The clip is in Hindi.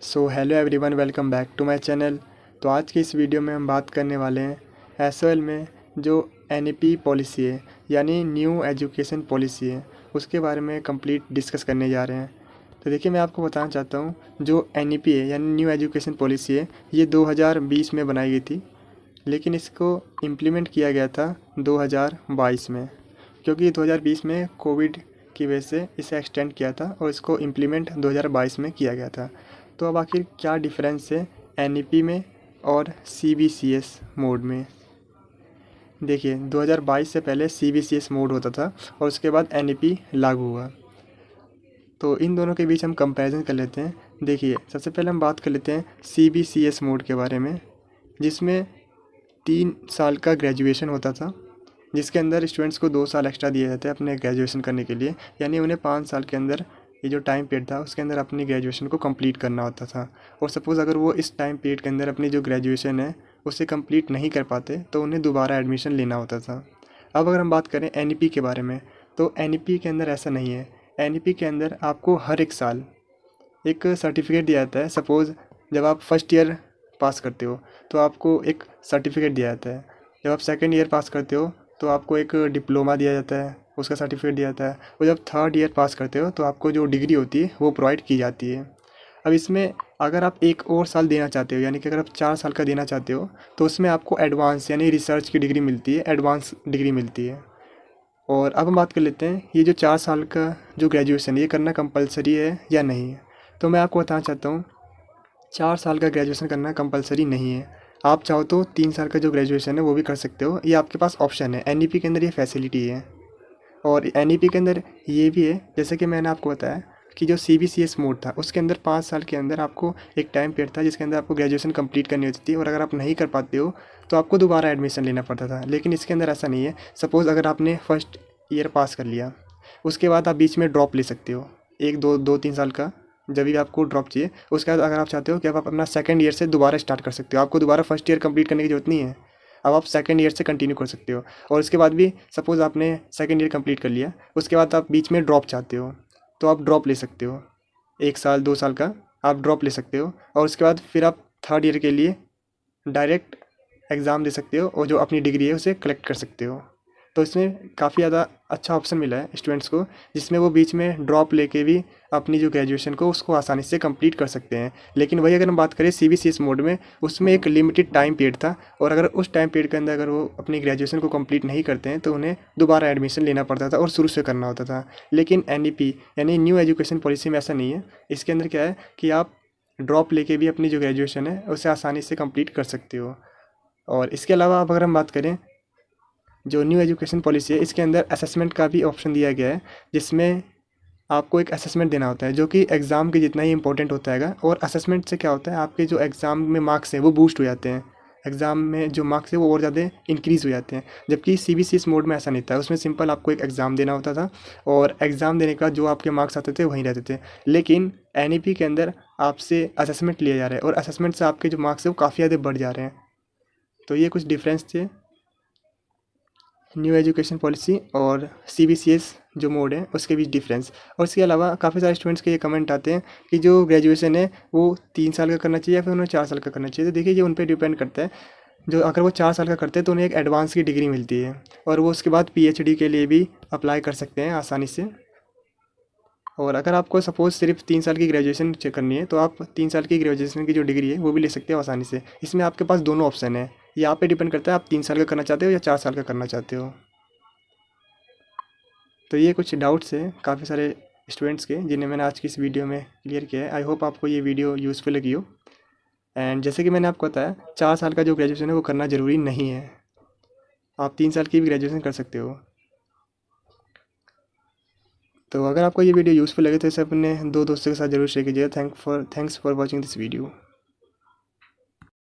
So hello everyone, welcome back to my channel. तो आज की इस वीडियो में हम बात करने वाले हैं एसओएल में जो एनईपी पॉलिसी है यानी न्यू एजुकेशन पॉलिसी है, उसके बारे में कंप्लीट डिस्कस करने जा रहे हैं। तो देखिए, मैं आपको बताना चाहता हूँ जो एनईपी है यानी न्यू एजुकेशन पॉलिसी है, ये 2020 में बनाई गई थी, लेकिन इसको इम्प्लीमेंट किया गया था 2022 में, क्योंकि 2020 में कोविड की वजह से इसे एक्सटेंड किया था और इसको इम्प्लीमेंट 2022 में किया गया था। तो अब आखिर क्या डिफरेंस है एनईपी में और सीबीसीएस मोड में? देखिए, 2022 से पहले सीबीसीएस मोड होता था और उसके बाद एनईपी लागू हुआ। तो इन दोनों के बीच हम कंपैरिजन कर लेते हैं। देखिए, सबसे पहले हम बात कर लेते हैं सीबीसीएस मोड के बारे में, जिसमें 3 साल का ग्रेजुएशन होता था, जिसके अंदर स्टूडेंट्स को 2 साल एक्स्ट्रा दिए जाते हैं अपने ग्रेजुएशन करने के लिए, यानी उन्हें 5 साल के अंदर ये जो टाइम पीरियड था उसके अंदर अपनी ग्रेजुएशन को कंप्लीट करना होता था। और सपोज़ अगर वो इस टाइम पीरियड के अंदर अपनी जो ग्रेजुएशन है उसे कंप्लीट नहीं कर पाते तो उन्हें दोबारा एडमिशन लेना होता था। अब अगर हम बात करें एनईपी के बारे में, तो एनईपी के अंदर ऐसा नहीं है। एनईपी के अंदर आपको हर एक साल एक सर्टिफिकेट दिया जाता है। सपोज़ जब आप फर्स्ट ईयर पास करते हो तो आपको एक सर्टिफिकेट दिया जाता है। जब आप सेकेंड ईयर पास करते हो तो आपको एक डिप्लोमा दिया जाता है, उसका सर्टिफिकेट दिया जाता है। और जब थर्ड ईयर पास करते हो तो आपको जो डिग्री होती है वो प्रोवाइड की जाती है। अब इसमें अगर आप एक और साल देना चाहते हो, यानी कि अगर आप 4 साल का देना चाहते हो, तो उसमें आपको एडवांस यानी रिसर्च की डिग्री मिलती है, एडवांस डिग्री मिलती है। और अब हम बात कर लेते हैं ये जो 4 साल का जो ग्रेजुएशन है ये करना कंपलसरी है या नहीं है। तो मैं आपको बताना चाहता हूँ, 4 साल का ग्रेजुएशन करना कंपलसरी नहीं है। आप चाहो तो 3 साल का जो ग्रेजुएशन है वो भी कर सकते हो, ये आपके पास ऑप्शन है। एनईपी के अंदर ये फैसिलिटी है। और एनईपी के अंदर ये भी है, जैसे कि मैंने आपको बताया कि जो सीबीसीएस मोड था उसके अंदर 5 साल के अंदर आपको एक टाइम पीरियड था जिसके अंदर आपको ग्रेजुएशन कंप्लीट करनी होती थी, और अगर आप नहीं कर पाते हो तो आपको दोबारा एडमिशन लेना पड़ता था। लेकिन इसके अंदर ऐसा नहीं है। सपोज़ अगर आपने फर्स्ट ईयर पास कर लिया, उसके बाद आप बीच में ड्रॉप ले सकते हो, एक दो दो 3 साल का, जब भी आपको ड्रॉप चाहिए। उसके बाद अगर आप चाहते हो कि आप अपना सेकंड ईयर से दोबारा स्टार्ट कर सकते हो, आपको दोबारा फर्स्ट ईयर कंप्लीट करने की जरूरत नहीं है। अब आप सेकंड ईयर से कंटिन्यू कर सकते हो। और उसके बाद भी सपोज़ आपने सेकंड ईयर कंप्लीट कर लिया, उसके बाद आप बीच में ड्रॉप चाहते हो तो आप ड्रॉप ले सकते हो, 1 साल 2 साल का आप ड्रॉप ले सकते हो। और उसके बाद फिर आप थर्ड ईयर के लिए डायरेक्ट एग्ज़ाम दे सकते हो और जो अपनी डिग्री है उसे कलेक्ट कर सकते हो। तो इसमें काफ़ी ज़्यादा अच्छा ऑप्शन मिला है स्टूडेंट्स को, जिसमें वो बीच में ड्रॉप लेके भी अपनी जो ग्रेजुएशन को उसको आसानी से कंप्लीट कर सकते हैं। लेकिन वही अगर हम बात करें सीबीसीएस मोड में, उसमें एक लिमिटेड टाइम पीरियड था, और अगर उस टाइम पीरियड के अंदर अगर वो अपनी ग्रेजुएशन को कंप्लीट नहीं करते हैं तो उन्हें दोबारा एडमिशन लेना पड़ता था और शुरू से करना होता था। लेकिन एनईपी यानी न्यू एजुकेशन पॉलिसी में ऐसा नहीं है। इसके अंदर क्या है कि आप ड्रॉप लेके भी अपनी जो ग्रेजुएशन है उसे आसानी से कंप्लीट कर सकते हो। और इसके अलावा अब अगर हम बात करें जो न्यू एजुकेशन पॉलिसी है, इसके अंदर असेसमेंट का भी ऑप्शन दिया गया है, जिसमें आपको एक असेसमेंट देना होता है जो कि एग्ज़ाम के जितना ही इंपॉर्टेंट होता है। और असेसमेंट से क्या होता है, आपके जो एग्ज़ाम में मार्क्स हैं वो बूस्ट हो जाते हैं, एग्ज़ाम में जो मार्क्स है वो और ज़्यादा इंक्रीज़ हो जाते हैं। जबकि सीबीसीएस मोड में ऐसा नहीं था, उसमें सिंपल आपको एक एग्ज़ाम देना होता था और एग्ज़ाम देने का जो आपके मार्क्स आते थे वहीं रहते थे। लेकिन एनईपी के अंदर आपसे असेसमेंट लिया जा रहा है और असेसमेंट से आपके जो मार्क्स है वो काफ़ी ज़्यादा बढ़ जा रहे हैं। तो ये कुछ डिफरेंस थे न्यू एजुकेशन पॉलिसी और सीबीसीएस जो मोड है उसके बीच डिफरेंस। और इसके अलावा काफ़ी सारे स्टूडेंट्स के ये कमेंट आते हैं कि जो ग्रेजुएशन है वो 3 साल का करना चाहिए या फिर उन्हें 4 साल का करना चाहिए। तो देखिए, ये उन पर डिपेंड करता है। जो अगर वो 4 साल का करते हैं तो उन्हें एक एडवांस की डिग्री मिलती है, और वो उसके बाद पीएचडी के लिए भी अप्लाई कर सकते हैं आसानी से। और अगर आपको सपोज़ सिर्फ 3 साल की ग्रेजुएशन करनी है तो आप 3 साल की ग्रेजुएशन की जो डिग्री है वो भी ले सकते हो आसानी से। इसमें आपके पास दोनों ऑप्शन है, ये आप पे डिपेंड करता है आप 3 साल का करना चाहते हो या 4 साल का करना चाहते हो। तो ये कुछ डाउट्स हैं काफ़ी सारे स्टूडेंट्स के, जिन्हें मैंने आज की इस वीडियो में क्लियर किया है। आई होप आपको ये वीडियो यूज़फुल लगी हो। एंड जैसे कि मैंने आपको बताया, 4 साल का जो ग्रेजुएशन है वो करना ज़रूरी नहीं है, आप 3 साल की भी ग्रेजुएशन कर सकते हो। तो अगर आपको ये वीडियो यूज़फुल लगे तो इसे अपने 2 दोस्तों के साथ जरूर शेयर कीजिएगा। Thanks for watching this video.